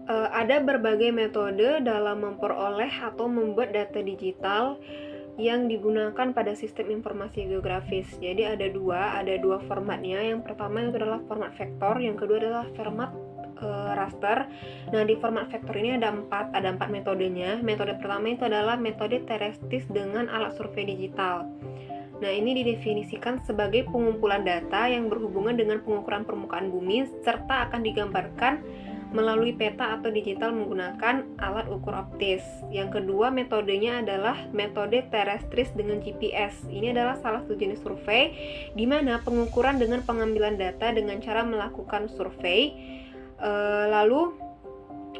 Ada berbagai metode dalam memperoleh atau membuat data digital yang digunakan pada sistem informasi geografis. Jadi ada dua formatnya. Yang pertama itu adalah format vektor, yang kedua adalah format raster. Nah, di format vektor ini ada empat metodenya. Metode pertama itu adalah metode terestris dengan alat survei digital. Nah, ini didefinisikan sebagai pengumpulan data yang berhubungan dengan pengukuran permukaan bumi serta akan digambarkan melalui peta atau digital menggunakan alat ukur optis. Yang kedua metodenya adalah metode terestris dengan GPS. Ini adalah salah satu jenis survei di mana pengukuran dengan pengambilan data dengan cara melakukan survei. Lalu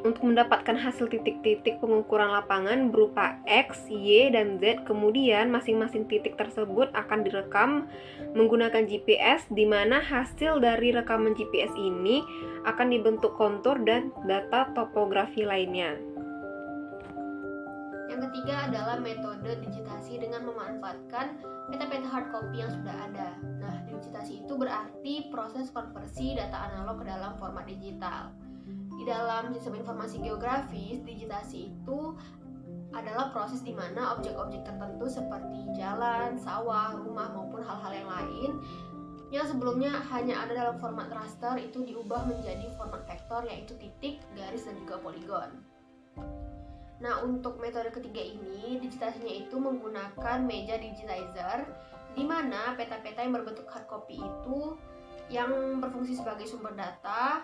untuk mendapatkan hasil titik-titik pengukuran lapangan berupa X, Y, dan Z, kemudian masing-masing titik tersebut akan direkam menggunakan GPS, di mana hasil dari rekaman GPS ini akan dibentuk kontur dan data topografi lainnya. Yang ketiga adalah metode digitasi dengan memanfaatkan peta-peta hard copy yang sudah ada. Nah, digitasi itu berarti proses konversi data analog ke dalam format digital. Di dalam sistem informasi geografis, digitasi itu adalah proses di mana objek-objek tertentu seperti jalan, sawah, rumah, maupun hal-hal yang lain yang sebelumnya hanya ada dalam format raster itu diubah menjadi format vektor, yaitu titik, garis, dan juga poligon. Nah, untuk metode ketiga ini, digitasinya itu menggunakan media digitizer, di mana peta-peta yang berbentuk hard copy itu yang berfungsi sebagai sumber data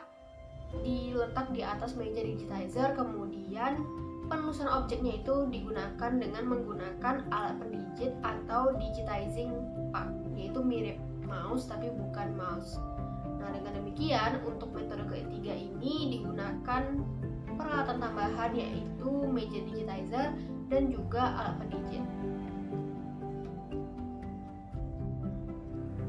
diletak di atas meja digitizer, kemudian penelusuran objeknya itu digunakan dengan menggunakan alat pendigit atau digitizing part, yaitu mirip mouse tapi bukan mouse. Nah, dengan demikian untuk metode ketiga ini digunakan peralatan tambahan yaitu meja digitizer dan juga alat pendigit.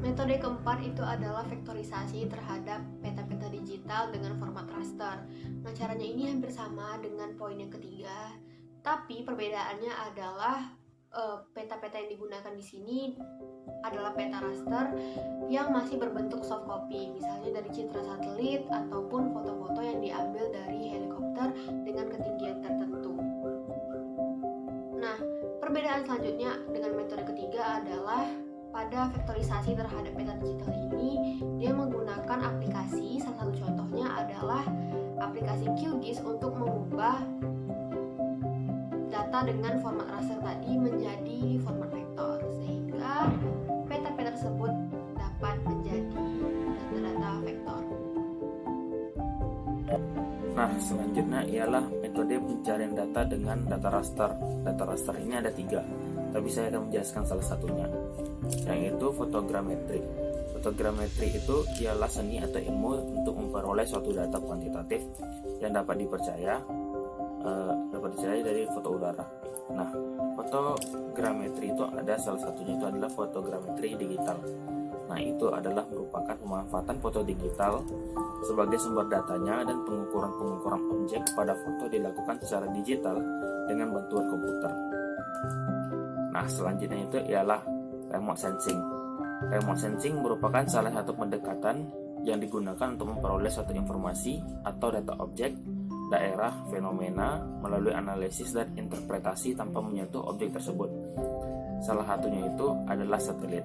Metode keempat itu adalah vektorisasi terhadap peta-peta digital dengan format raster. Nah, caranya ini hampir sama dengan poin yang ketiga, tapi perbedaannya adalah peta-peta yang digunakan di sini adalah peta raster yang masih berbentuk soft copy, misalnya dari citra satelit ataupun foto-foto yang diambil dari helikopter dengan ketinggian tertentu. Nah, perbedaan selanjutnya dengan metode ketiga adalah pada vektorisasi terhadap peta digital ini, dia menggunakan aplikasi. Salah satu contohnya adalah aplikasi QGIS untuk mengubah data dengan format raster tadi menjadi format vektor, sehingga peta-peta tersebut dapat menjadi data-data vektor. Nah, selanjutnya ialah metode pencarian data dengan data raster. Data raster ini ada 3, tapi saya akan menjelaskan salah satunya, yaitu fotogrametri. Fotogrametri itu ialah seni atau ilmu untuk memperoleh suatu data kuantitatif yang dapat dipercaya dari foto udara. Nah, fotogrametri itu ada salah satunya itu adalah fotogrametri digital. Nah, itu adalah merupakan pemanfaatan foto digital sebagai sumber datanya dan pengukuran objek pada foto dilakukan secara digital dengan bantuan komputer. Nah, selanjutnya itu ialah remote sensing. Remote sensing merupakan salah satu pendekatan yang digunakan untuk memperoleh suatu informasi atau data objek, daerah, fenomena melalui analisis dan interpretasi tanpa menyentuh objek tersebut. Salah satunya itu adalah satelit.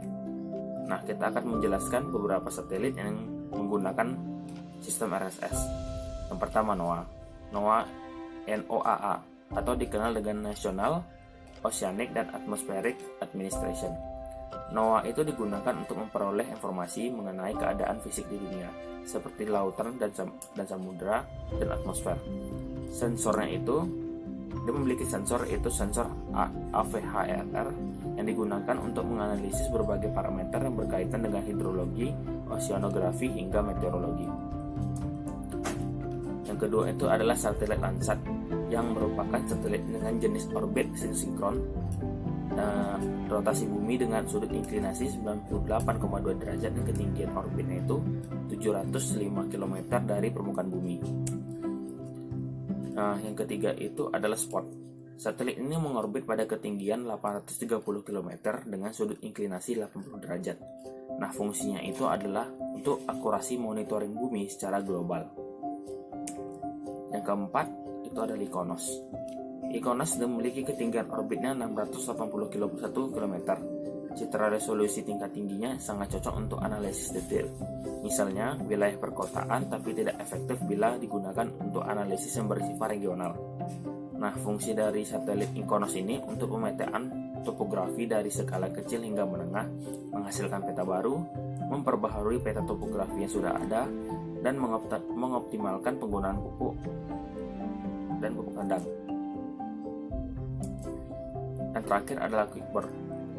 Nah, kita akan menjelaskan beberapa satelit yang menggunakan sistem RSS. Yang pertama NOAA atau dikenal dengan National Oceanic and Atmospheric Administration. NOAA itu digunakan untuk memperoleh informasi mengenai keadaan fisik di dunia, seperti lautan dan samudera dan atmosfer. Sensornya itu, dia memiliki sensor, yaitu sensor AVHRR yang digunakan untuk menganalisis berbagai parameter yang berkaitan dengan hidrologi, oceanografi, hingga meteorologi. Yang kedua itu adalah satelit Landsat, yang merupakan satelit dengan jenis orbit sinkron, rotasi bumi dengan sudut inklinasi 98,2 derajat dan ketinggian orbitnya itu 705 km dari permukaan bumi. Nah, yang ketiga itu adalah SPOT. Satelit ini mengorbit pada ketinggian 830 km dengan sudut inklinasi 80 derajat. Nah, fungsinya itu adalah untuk akurasi monitoring bumi secara global. Yang keempat itu adalah IKONOS. IKONOS memiliki ketinggian orbitnya 681 km. Citra resolusi tingkat tingginya sangat cocok untuk analisis detail. Misalnya, wilayah perkotaan tapi tidak efektif bila digunakan untuk analisis yang bersifat regional. Nah, fungsi dari satelit IKONOS ini untuk pemetaan topografi dari skala kecil hingga menengah, menghasilkan peta baru, memperbaharui peta topografi yang sudah ada, dan mengoptimalkan penggunaan pupuk dan pupuk kandang. Dan terakhir adalah QuickBird,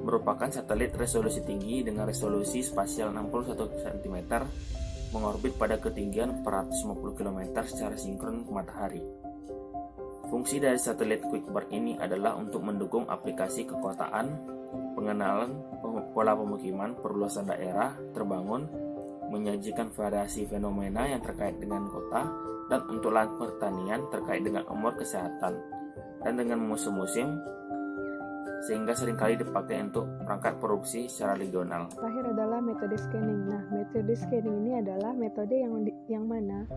merupakan satelit resolusi tinggi dengan resolusi spasial 61 cm, mengorbit pada ketinggian 450 km secara sinkron ke matahari. Fungsi dari satelit QuickBird ini adalah untuk mendukung aplikasi kekotaan, pengenalan pola pemukiman, perluasan daerah terbangun, menyajikan variasi fenomena yang terkait dengan kota, dan untuk lahan pertanian terkait dengan umur kesehatan, dan dengan musim-musim, sehingga seringkali dipakai untuk perangkat produksi secara regional. Terakhir adalah metode scanning. Nah, metode scanning ini adalah metode yang mana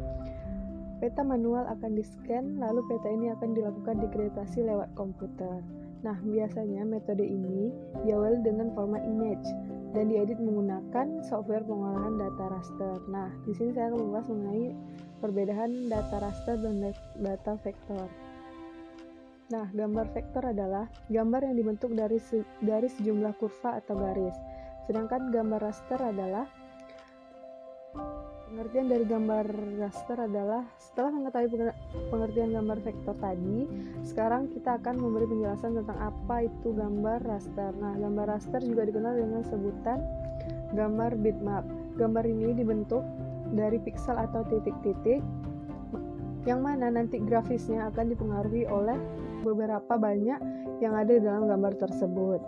peta manual akan di-scan, lalu peta ini akan dilakukan digradasi lewat komputer. Nah, biasanya metode ini diawali dengan format image dan diedit menggunakan software pengolahan data raster. Nah, di sini saya akan membahas mengenai perbedaan data raster dan data vektor. Nah, gambar vektor adalah gambar yang dibentuk dari sejumlah kurva atau garis. Sedangkan gambar raster adalah pengertian dari gambar raster adalah setelah mengetahui pengertian gambar vektor tadi, sekarang kita akan memberi penjelasan tentang apa itu gambar raster. Nah, gambar raster juga dikenal dengan sebutan gambar bitmap. Gambar ini dibentuk dari piksel atau titik-titik yang mana nanti grafisnya akan dipengaruhi oleh beberapa banyak yang ada di dalam gambar tersebut.